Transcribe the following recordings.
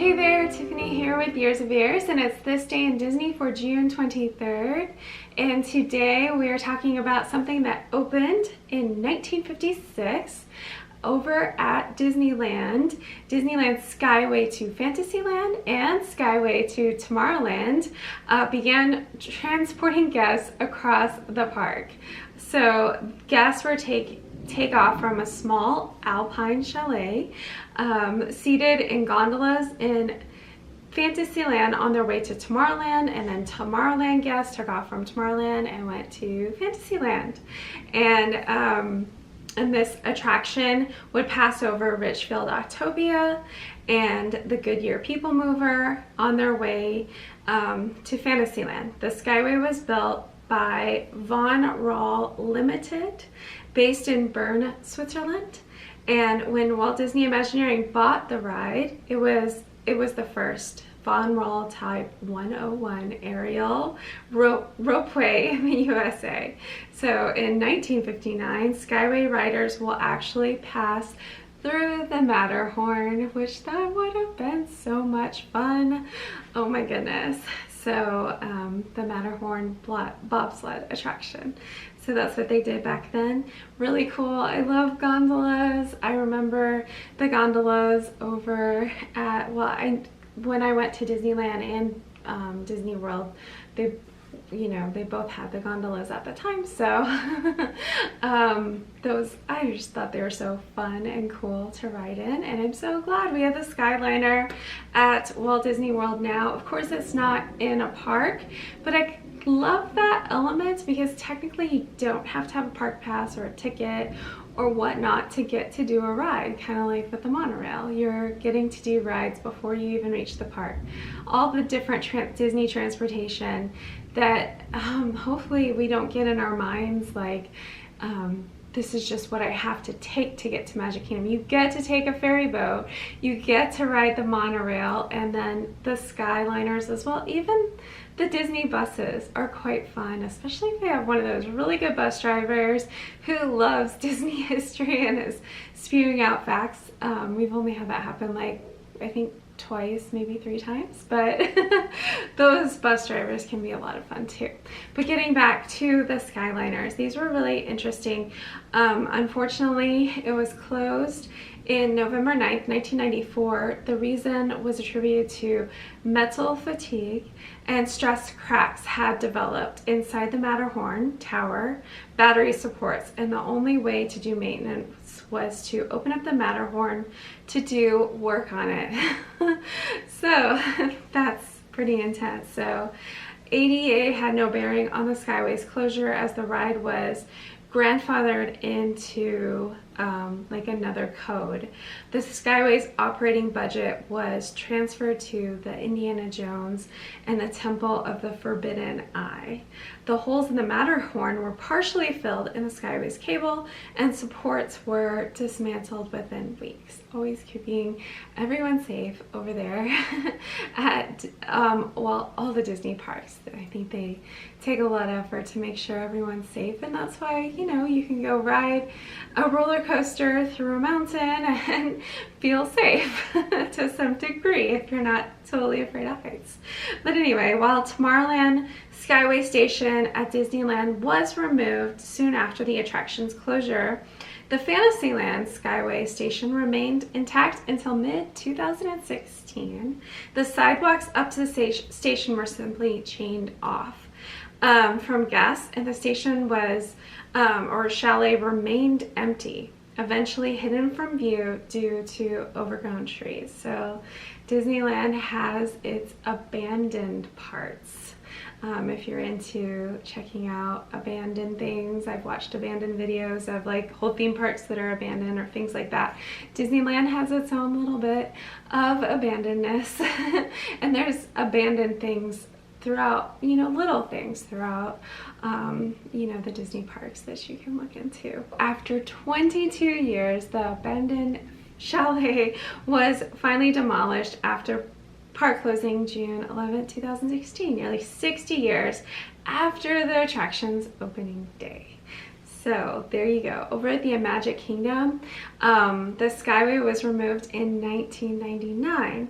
Hey there, Tiffany here with Years of Years, and it's This Day in Disney for June 23rd. And today we are talking about something that opened in 1956 over at Disneyland. Disneyland Skyway to Fantasyland and Skyway to Tomorrowland began transporting guests across the park. So guests were take off from a small Alpine chalet, seated in gondolas in Fantasyland on their way to Tomorrowland, and then Tomorrowland guests took off from Tomorrowland and went to Fantasyland. And this attraction would pass over Richfield Autopia and the Goodyear PeopleMover on their way to Fantasyland. The Skyway was built by Von Rahl Limited, based in Bern, Switzerland. And when Walt Disney Imagineering bought the ride, it was the first Von Rahl Type 101 aerial ropeway in the USA. So in 1959, Skyway riders will actually pass through the Matterhorn, which that would have been so much fun. Oh my goodness. So the Matterhorn bobsled attraction. So that's what they did back then. Really cool. I love gondolas. I remember the gondolas over at, when I went to Disneyland and Disney World, they both had the gondolas at the time. So I just thought they were so fun and cool to ride in. And I'm so glad we have the Skyliner at Walt Disney World now. Of course, it's not in a park, but I love that element because technically you don't have to have a park pass or a ticket or whatnot to get to do a ride, kind of like with the monorail. You're getting to do rides before you even reach the park. All the different Disney transportation that hopefully we don't get in our minds like, this is just what I have to take to get to Magic Kingdom. You get to take a ferry boat, you get to ride the monorail, and then the Skyliners as well. Even the Disney buses are quite fun, especially if they have one of those really good bus drivers who loves Disney history and is spewing out facts. We've only had that happen like, I think, twice, maybe 3 times, but those bus drivers can be a lot of fun too. But getting back to the Skyliners, these were really interesting. Unfortunately, it was closed in November 9th, 1994. The reason was attributed to metal fatigue and stress cracks had developed inside the Matterhorn tower battery supports, and the only way to do maintenance was to open up the Matterhorn to do work on it. So that's pretty intense. So ADA had no bearing on the Skyway's closure as the ride was grandfathered into like another code. The Skyway's operating budget was transferred to the Indiana Jones and the Temple of the Forbidden Eye. The holes in the Matterhorn were partially filled in the Skyway's cable, and supports were dismantled within weeks. Always keeping everyone safe over there at all the Disney parks. I think they take a lot of effort to make sure everyone's safe, and that's why, you know, you can go ride a roller coaster through a mountain and feel safe to some degree if you're not totally afraid of heights. But anyway, while Tomorrowland Skyway Station at Disneyland was removed soon after the attraction's closure, the Fantasyland Skyway Station remained intact until mid-2016. The sidewalks up to the station were simply chained off from guests, and the station was, or chalet, remained empty, eventually hidden from view due to overgrown trees. So Disneyland has its abandoned parts. If you're into checking out abandoned things, I've watched abandoned videos of like whole theme parks that are abandoned or things like that. Disneyland has its own little bit of abandonedness and there's abandoned things throughout, you know, little things throughout, you know, the Disney parks that you can look into. After 22 years, the abandoned chalet was finally demolished after park closing June 11, 2016, nearly 60 years after the attraction's opening day. So there you go. Over at the Magic Kingdom, the Skyway was removed in 1999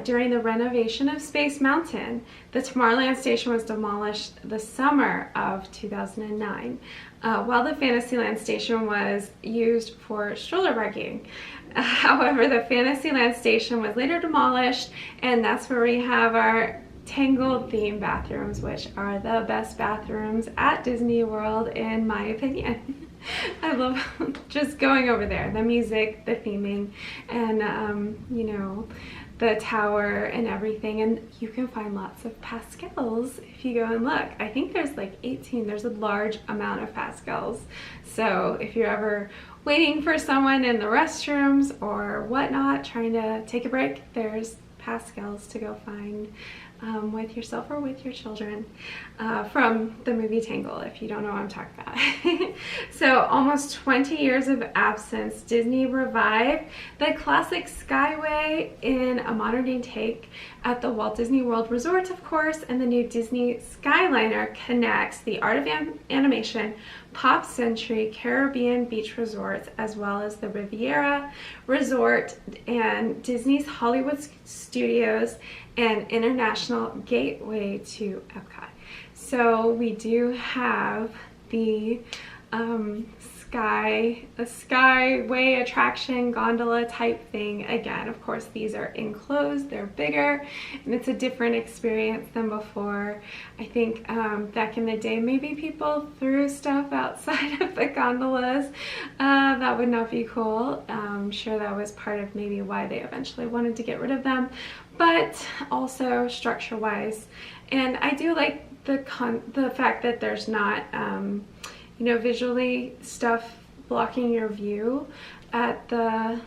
during the renovation of Space Mountain. The Tomorrowland station was demolished the summer of 2009, while the Fantasyland station was used for stroller parking. However, the Fantasyland station was later demolished, and that's where we have our Tangled theme bathrooms, which are the best bathrooms at Disney World in my opinion. I love just going over there, the music, the theming, and you know, the tower and everything. And you can find lots of pascals if you go and look. I think there's like 18. There's a large amount of pascals, so if you're ever waiting for someone in the restrooms or whatnot, trying to take a break, there's pascals to go find with yourself or with your children from the movie Tangled, if you don't know what I'm talking about. So almost 20 years of absence, Disney revived the classic Skyway in a modern day take at the Walt Disney World Resort, of course, and the new Disney Skyliner connects the Art of Animation, Pop Century, Caribbean beach resorts, as well as the Riviera Resort and Disney's Hollywood Studios and International Gateway to Epcot. So we do have the Skyway attraction gondola type thing. Again, of course, these are enclosed, they're bigger, and it's a different experience than before. I think back in the day, maybe people threw stuff outside of the gondolas. That would not be cool. I'm sure that was part of maybe why they eventually wanted to get rid of them, but also structure wise. And I do like the fact that there's not you know, visually stuff blocking your view at the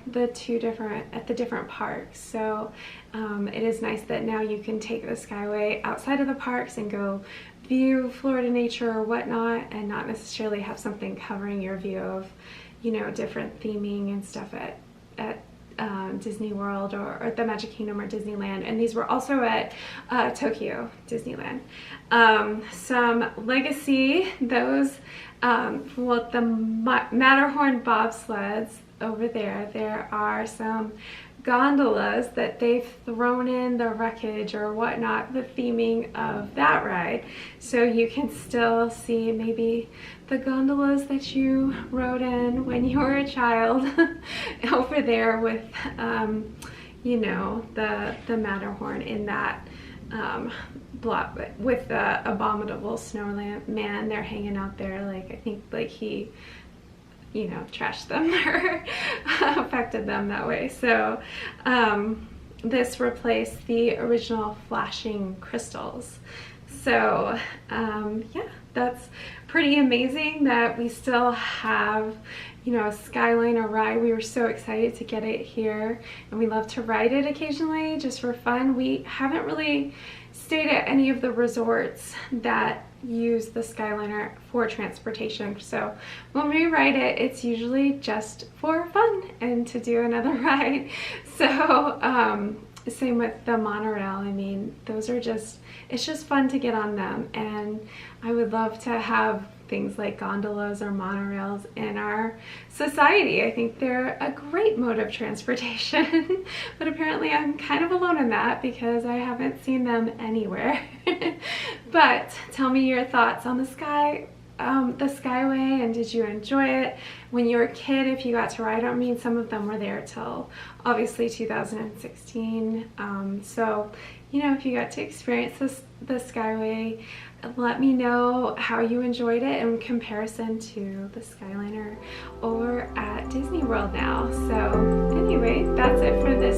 different parks. So it is nice that now you can take the Skyway outside of the parks and go view Florida nature or whatnot, and not necessarily have something covering your view of, you know, different theming and stuff at Disney World or at the Magic Kingdom or Disneyland. And these were also at Tokyo Disneyland. Some legacy, those well, the Matterhorn bobsleds over there. There are some gondolas that they've thrown in the wreckage or whatnot, the theming of that ride. So you can still see maybe the gondolas that you rode in when you were a child over there with, you know, the Matterhorn in that block with the abominable snowman. They're hanging out there, like, I think like he, you know, trashed them or affected them that way. So this replaced the original flashing crystals. So yeah, that's pretty amazing that we still have, you know, a Skyliner ride. We were so excited to get it here, and we love to ride it occasionally just for fun. We haven't really stayed at any of the resorts that use the Skyliner for transportation, so when we ride it, it's usually just for fun and to do another ride. So same with the monorail. I mean, those are just, it's just fun to get on them, and I would love to have things like gondolas or monorails in our society. I think they're a great mode of transportation, but apparently I'm kind of alone in that because I haven't seen them anywhere. But tell me your thoughts on the Skyway, and did you enjoy it when you were a kid? If you got to ride, I mean, some of them were there till obviously 2016. So, you know, if you got to experience the Skyway, let me know how you enjoyed it in comparison to the Skyliner over at Disney World now. So anyway, that's it for this